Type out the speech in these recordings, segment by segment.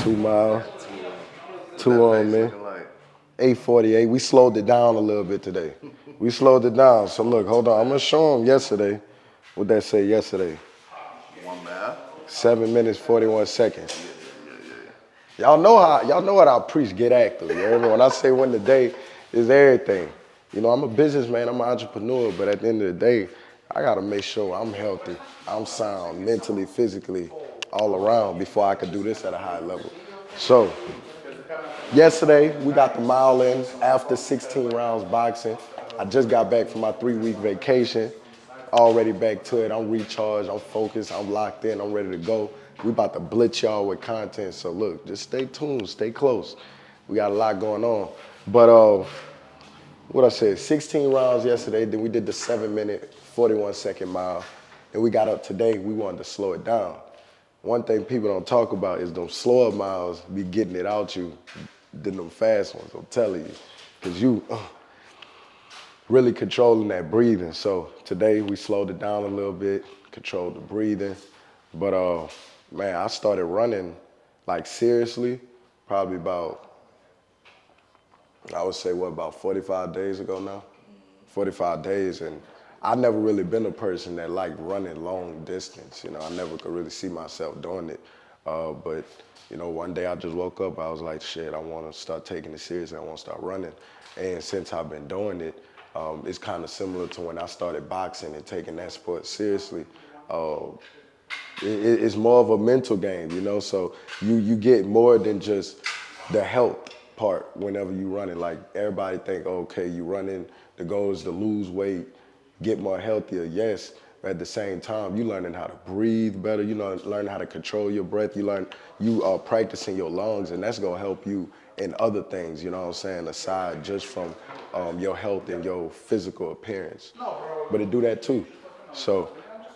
2 miles. 2 on me. 8:48. We slowed it down a little bit today. We slowed it down. So look, hold on. I'm gonna show them yesterday. What'd that say yesterday? 1 mile. 7 minutes, 41 seconds. Y'all know what I preach, get active. You know? When I say win the day, is everything. You know, I'm a businessman, I'm an entrepreneur, but at the end of the day, I gotta make sure I'm healthy, I'm sound, mentally, physically, all around before I could do this at a high level. So, yesterday, we got the mile in after 16 rounds boxing. I just got back from my 3-week vacation, already back to it. I'm recharged, I'm focused, I'm locked in, I'm ready to go. We about to blitz y'all with content, so look, just stay tuned, stay close. We got a lot going on. But what I said, 16 rounds yesterday, then we did the 7-minute, 41-second mile. And we got up today, we wanted to slow it down. One thing people don't talk about is those slower miles be getting it out you than them fast ones, I'm telling you. Because you really controlling that breathing. So today we slowed it down a little bit, controlled the breathing. But man, I started running like seriously, probably about, I would say, what, about 45 days ago now? 45 days, and I never really been a person that liked running long distance. You know, I never could really see myself doing it. But, you know, one day I just woke up, I was like, shit, I want to start taking it seriously, I want to start running. And since I've been doing it, it's kind of similar to when I started boxing and taking that sport seriously. It's more of a mental game, you know, so you get more than just the health part whenever you running. Like everybody think, okay, you running, the goal is to lose weight, get more healthier, yes, but at the same time, you learning how to breathe better, you know, learn how to control your breath, you are practicing your lungs, and that's gonna help you in other things, you know what I'm saying, aside just from your health and your physical appearance. But it do that too. So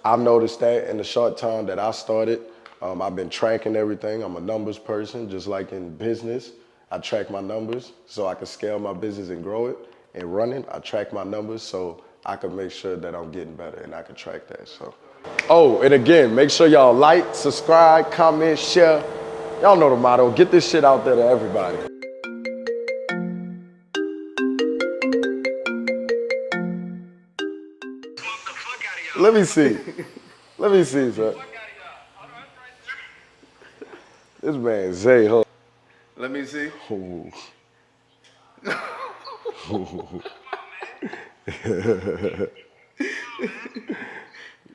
I've noticed that in the short time that I started, I've been tracking everything. I'm a numbers person, just like in business. I track my numbers so I can scale my business and grow it. And running, I track my numbers so I can make sure that I'm getting better and I can track that. So, oh, and again, make sure y'all like, subscribe, comment, share. Y'all know the motto. Get this shit out there to everybody. Let me see. Let me see, sir. This man Zay, hold. Let me see.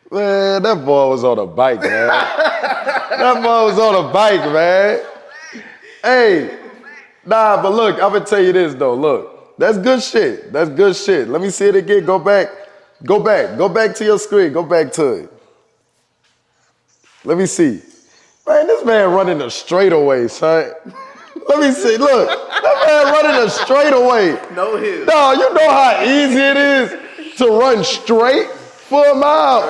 Man, that boy was on a bike, man. That boy was on a bike, man. Hey, nah, but look, I'm gonna tell you this though. Look, that's good shit. That's good shit. Let me see it again. Go back. Go back. Go back to your screen. Go back to it. Let me see. Man, this man running a straightaway, son. Let me see. Look, that man running a straightaway. No hill. No, you know how easy it is to run straight for a mile.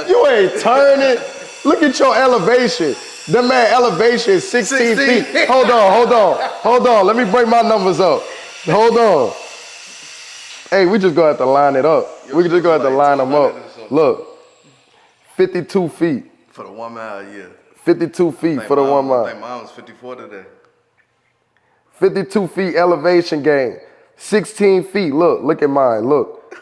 You ain't turning. Look at your elevation. That man elevation is 16 feet. Hold on. Let me break my numbers up. Hold on. Hey, we just gonna have to line it up. We just gonna have to line them up. Look, 52 feet. For the 1 mile, yeah. 52 feet for the 1 mile. I think mine was 54 today. 52 feet elevation gain. 16 feet. Look at mine. Look.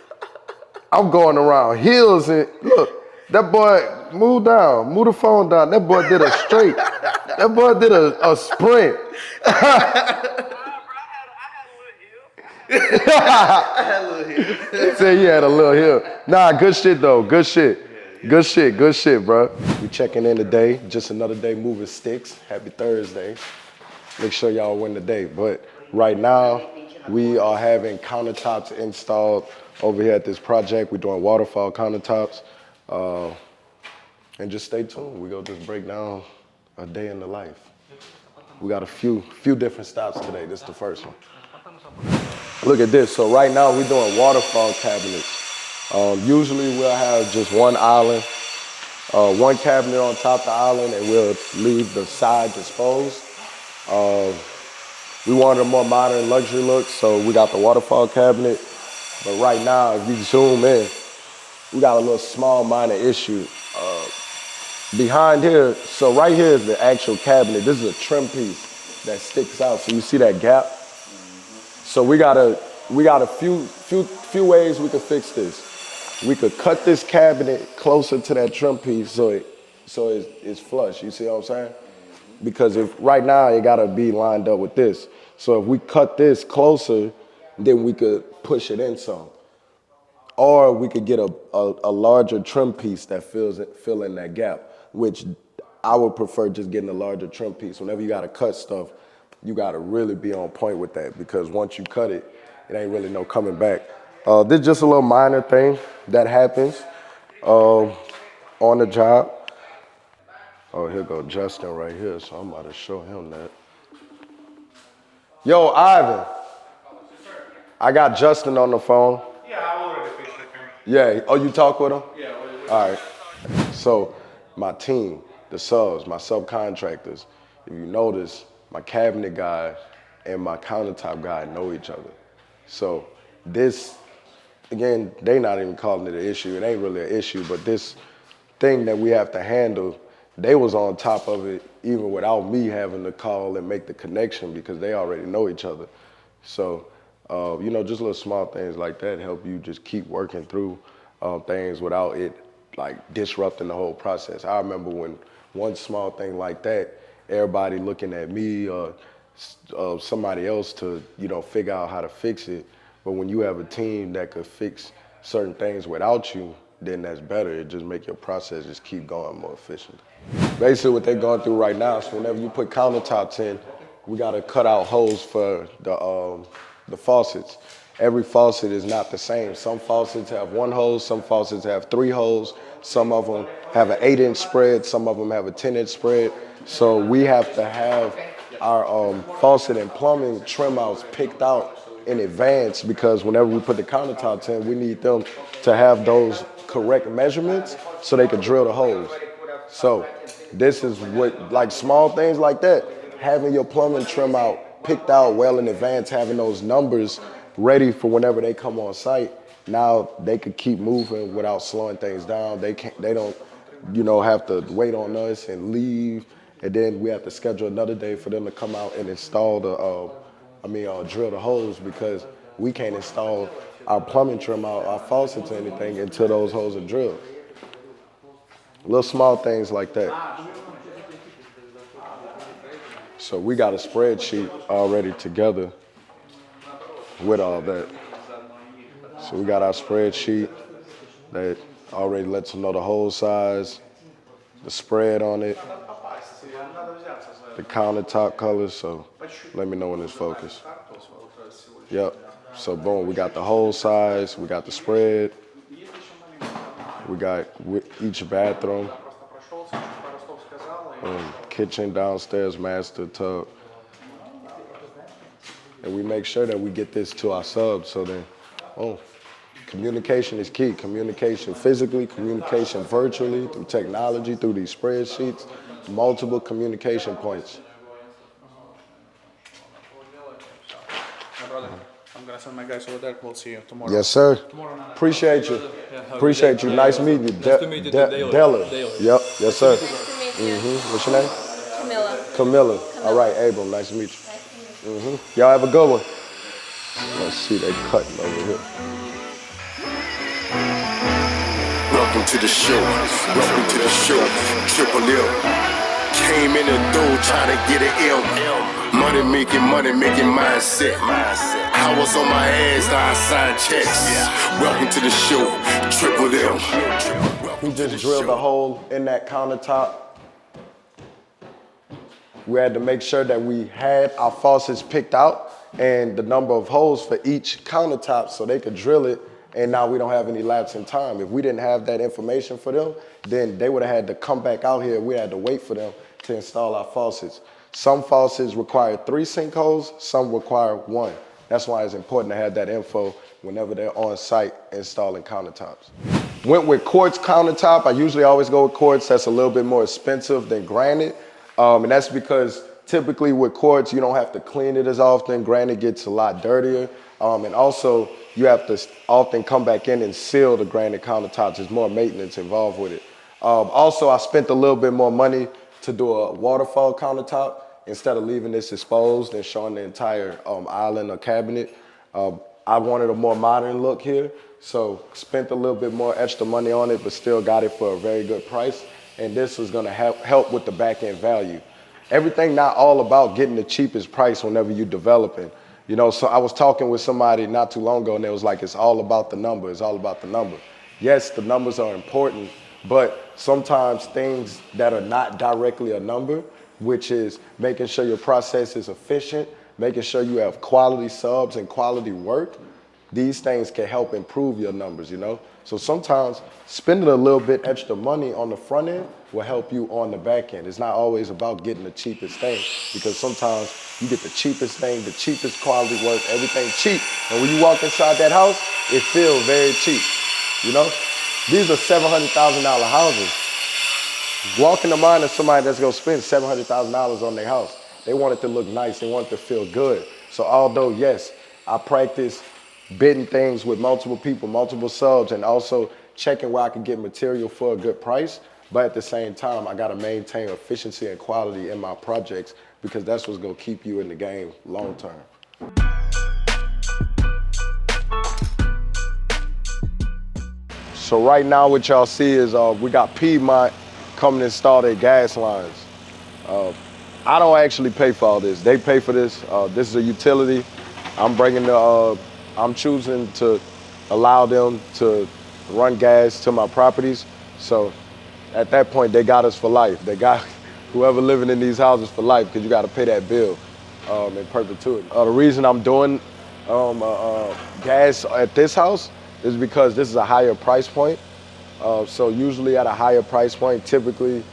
I'm going around hills and look, that boy, move down, move the phone down. That boy did a straight. That boy did a sprint. I had a little hill. He said he had a little hill. Nah, good shit though. Good shit. Good shit, bro. We checking in today. Just another day moving sticks. Happy Thursday. Make sure y'all win the day. But right now, we are having countertops installed over here at this project. We're doing waterfall countertops. And just stay tuned. We're gonna just break down a day in the life. We got a few different stops today. This is the first one. Look at this. So right now we're doing waterfall cabinets. Usually we'll have just one island, one cabinet on top of the island, and we'll leave the sides exposed. We wanted a more modern luxury look, so we got the waterfall cabinet. But right now, if you zoom in, we got a little small minor issue. Behind here, so right here is the actual cabinet. This is a trim piece. that sticks out. So you see that gap? So we got a few ways we could fix this. We could cut this cabinet closer to that trim piece so it's flush. You see what I'm saying? Because if right now it gotta be lined up with this. So if we cut this closer, then we could push it in some. Or we could get a larger trim piece that fill in that gap, which I would prefer just getting a larger trim piece. Whenever you gotta cut stuff, you gotta really be on point with that because once you cut it, it ain't really no coming back. This is just a little minor thing that happens on the job. Oh, here go Justin right here, so I'm about to show him that. Yo, Ivan, I got Justin on the phone. Yeah, I already fixed it. Yeah, oh, you talk with him? Yeah. All right. So my team, the subs, my subcontractors, if you notice, my cabinet guy and my countertop guy know each other. So this, again, they not even calling it an issue. It ain't really an issue, but this thing that we have to handle, they was on top of it even without me having to call and make the connection because they already know each other. So, you know, just little small things like that help you just keep working through things without it like disrupting the whole process. I remember when one small thing like that, everybody looking at me or somebody else to, you know, figure out how to fix it. But when you have a team that could fix certain things without you, then that's better. It just make your process just keep going more efficient. Basically what they're going through right now is whenever you put countertops in, we gotta cut out holes for the faucets. Every faucet is not the same. Some faucets have one hole, some faucets have 3 holes, some of them have an 8-inch spread, some of them have a 10-inch spread. So we have to have our faucet and plumbing trim outs picked out in advance because whenever we put the countertops in, we need them to have those correct measurements so they can drill the holes. So this is what, like small things like that, having your plumbing trim out picked out well in advance, having those numbers ready for whenever they come on site. Now they could keep moving without slowing things down. They don't, you know, have to wait on us and leave. And then we have to schedule another day for them to come out and install drill the holes because we can't install our plumbing trim out, our faucets or anything until those holes are drilled. Little small things like that. So we got a spreadsheet already together with all that. So we got our spreadsheet that already lets them know the hole size, the spread on it, the countertop colors, so let me know when it's focused. Yep, so boom, we got the hole size, we got the spread, we got each bathroom, kitchen, downstairs, master, tub. And we make sure that we get this to our subs so then, communication is key. Communication physically, communication virtually, through technology, through these spreadsheets, multiple communication points. My brother, I'm gonna send my guys over there. We'll see you tomorrow. Yes, sir. Appreciate you. Appreciate you. Nice meeting you. Nice to meet you, Della. Yep. Yes, sir. Nice to meet you. What's your name? Camilla. All right, Abram. Nice to meet you. Y'all have a good one. Let's see, they cutting over here. Welcome to the show. Welcome to the show. Triple M. Came in the door trying to get an M. Money making mindset. I was on my ass, now I signed checks. Welcome to the show. Triple M. He just drilled a hole in that countertop. We had to make sure that we had our faucets picked out and the number of holes for each countertop so they could drill it, and now we don't have any lapse in time. If we didn't have that information for them, then they would have had to come back out here. We had to wait for them to install our faucets. Some faucets require 3 sinkholes, some require 1. That's why it's important to have that info whenever they're on site installing countertops. Went with quartz countertop. I usually always go with quartz. That's a little bit more expensive than granite. And that's because typically with quartz, you don't have to clean it as often. Granite gets a lot dirtier. And also you have to often come back in and seal the granite countertops. There's more maintenance involved with it. Also, I spent a little bit more money to do a waterfall countertop. instead of leaving this exposed and showing the entire island or cabinet, I wanted a more modern look here. So spent a little bit more extra money on it, but still got it for a very good price. And this was gonna help with the back end value. Everything not all about getting the cheapest price whenever you're developing. You know, so I was talking with somebody not too long ago and they was like, it's all about the number, it's all about the number. Yes, the numbers are important, but sometimes things that are not directly a number, which is making sure your process is efficient, making sure you have quality subs and quality work, these things can help improve your numbers, you know? So sometimes spending a little bit extra money on the front end will help you on the back end. It's not always about getting the cheapest thing, because sometimes you get the cheapest thing, the cheapest quality work, everything cheap. And when you walk inside that house, it feels very cheap, you know? These are $700,000 houses. Walk in the mind of somebody that's gonna spend $700,000 on their house. They want it to look nice, they want it to feel good. So although, yes, I practice bidding things with multiple people, multiple subs, and also checking where I can get material for a good price. But at the same time, I gotta maintain efficiency and quality in my projects, because that's what's gonna keep you in the game long term. So right now what y'all see is we got Piedmont coming to install their gas lines. I don't actually pay for all this. They pay for this. This is a utility. I'm choosing to allow them to run gas to my properties. So at that point, they got us for life. They got whoever living in these houses for life, because you got to pay that bill in perpetuity. The reason I'm doing gas at this house is because this is a higher price point. So usually at a higher price point, typically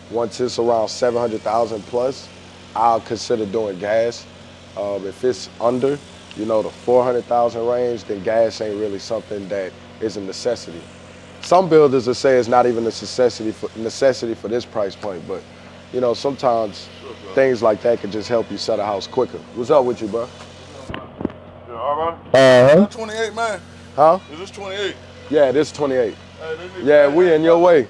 once it's around 700,000 plus, I'll consider doing gas. If it's under, you know, the 400,000 range, then gas ain't really something that is a necessity. Some builders will say it's not even a necessity for this price point, but you know, sometimes things like that can just help you sell a house quicker. What's up with you, bro? Yeah, all right. 28, man. Huh? Is this 28? Yeah, this is 28. Hey, Yeah, we in your way.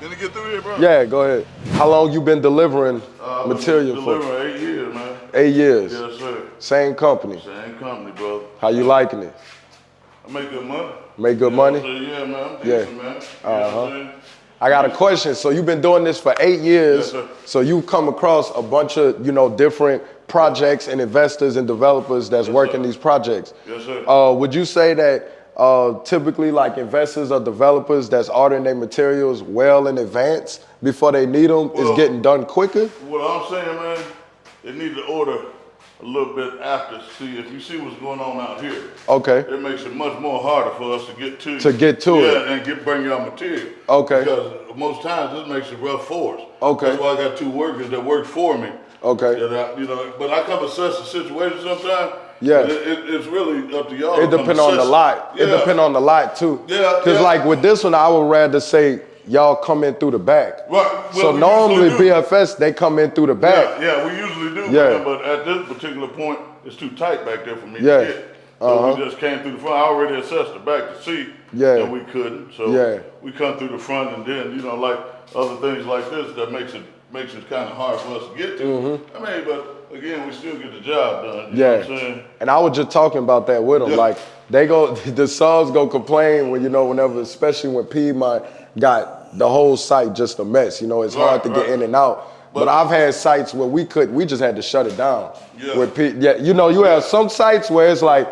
Did it get through here, bro? Yeah, go ahead. How long you been delivering material for? Delivering 8 years, man. 8 years? Yes, sir. Same company? Same company, bro. How you liking it? I make good money. Make good money? Yeah, man. I'm Yeah. decent, man. You know what I'm saying? I got a question. So you've been doing this for 8 years. Yes, sir. So you've come across a bunch of, you know, different projects and investors and developers that's working these projects. Yes, sir. Would you say that typically like investors or developers that's ordering their materials well in advance before they need them is getting done quicker? What I'm saying, man, they need to order a little bit after. See, if you see what's going on out here, Okay. it makes it much more harder for us to get to it. and bring y'all material. Okay. Because most times this makes it rough for us. Okay. That's why I got 2 workers that work for me. Okay. That I, you know, but I come assess the situation sometimes. Yeah. It's really up to y'all. It depends on the lot. Yeah. It depends on the lot too. Yeah. Because like with this one, I would rather say y'all come in through the back. Right. Well, So we normally usually do. BFS, they come in through the back. Yeah, we usually do. Yeah. Man, but at this particular point, it's too tight back there for me Yeah. to get. So we just came through the front. I already assessed the back to see that we couldn't. So we come through the front, and then, you know, like other things like this that makes it kind of hard for us to get to. I mean, but again, we still get the job done. You know what I'm saying? And I was just talking about that with them. Yeah. Like the subs go complain when, you know, whenever, especially when Piedmont got the whole site just a mess. You know, it's hard to get in and out. But I've had sites where we just had to shut it down. Yeah. You know, you have some sites where it's like,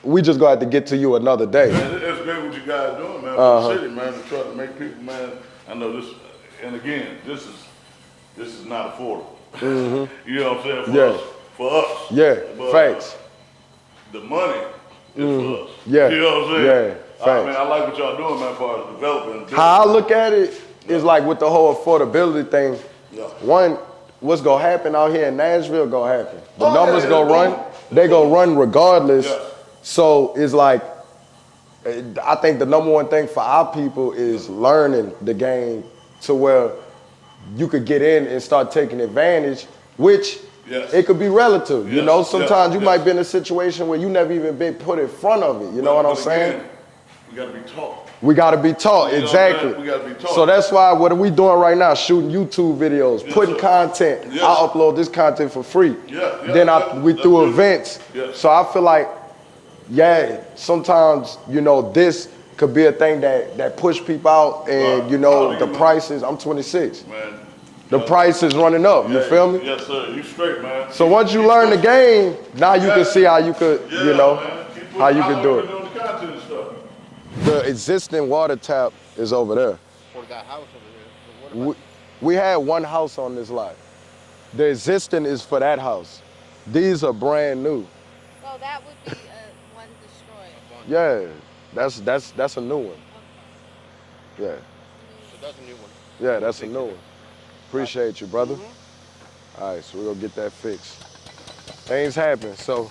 we just gonna have to get to you another day. Man, it's great what you guys doing, man, for the city, man, to try to make people, man. I know this, and again, this is not affordable. You know what I'm saying? For us. Yeah, But, facts. The money is for us. Yeah. You know what I'm saying? Yeah, facts. Man, I like what y'all doing, man, as far as developing. How I look at it is like with the whole affordability thing. One, what's gonna happen out here in Nashville gonna happen. The numbers gonna run. They gonna run regardless. Yeah. So it's like, I think the number one thing for our people is learning the game to where you could get in and start taking advantage, which it could be relative. You know, sometimes you might be in a situation where you never even been put in front of it. You know what I'm saying? You gotta be taught. We gotta be taught, exactly. We gotta be taught. So that's why, what are we doing right now? Shooting YouTube videos, putting content. Yes. I upload this content for free. Then we do events. So I feel like, sometimes, you know, this could be a thing that push people out and, you know, the prices, I'm 26. Man. The price is running up, you feel me? Yes, sir, you straight, man. So once you learn the game, now you can see how you could, you know, how you could do it. Doing the content and stuff. The existing water tap is over there. For that house over there. We had one house on this lot. The existing is for that house. These are brand new. So that would be one destroyed. Yeah, that's a new one. Okay. Yeah. So that's a new one. Yeah, that's a new one. Appreciate you, brother. All right, so we're gonna get that fixed. Things happen. So,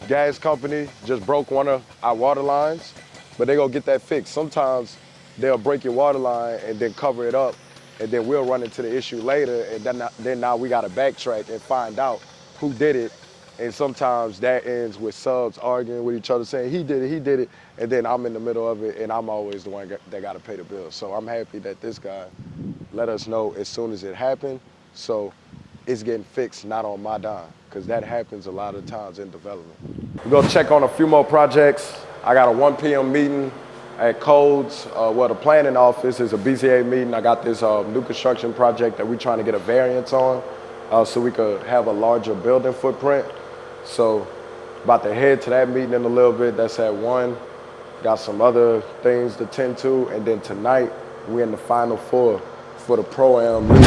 gas company just broke one of our water lines, but they gonna get that fixed. Sometimes they'll break your water line and then cover it up, and then we'll run into the issue later, and then now we gotta backtrack and find out who did it. And sometimes that ends with subs arguing with each other, saying he did it, and then I'm in the middle of it, and I'm always the one that gotta pay the bill. So I'm happy that this guy let us know as soon as it happened, so it's getting fixed, not on my dime, because that happens a lot of times in development. We're gonna check on a few more projects. I got a 1 p.m. meeting at Codes, the planning office is a BZA meeting. I got this new construction project that we're trying to get a variance on, so we could have a larger building footprint. So about to head to that meeting in a little bit, that's at 1. Got some other things to tend to, and then tonight, we're in the final 4 for the Pro-Am league.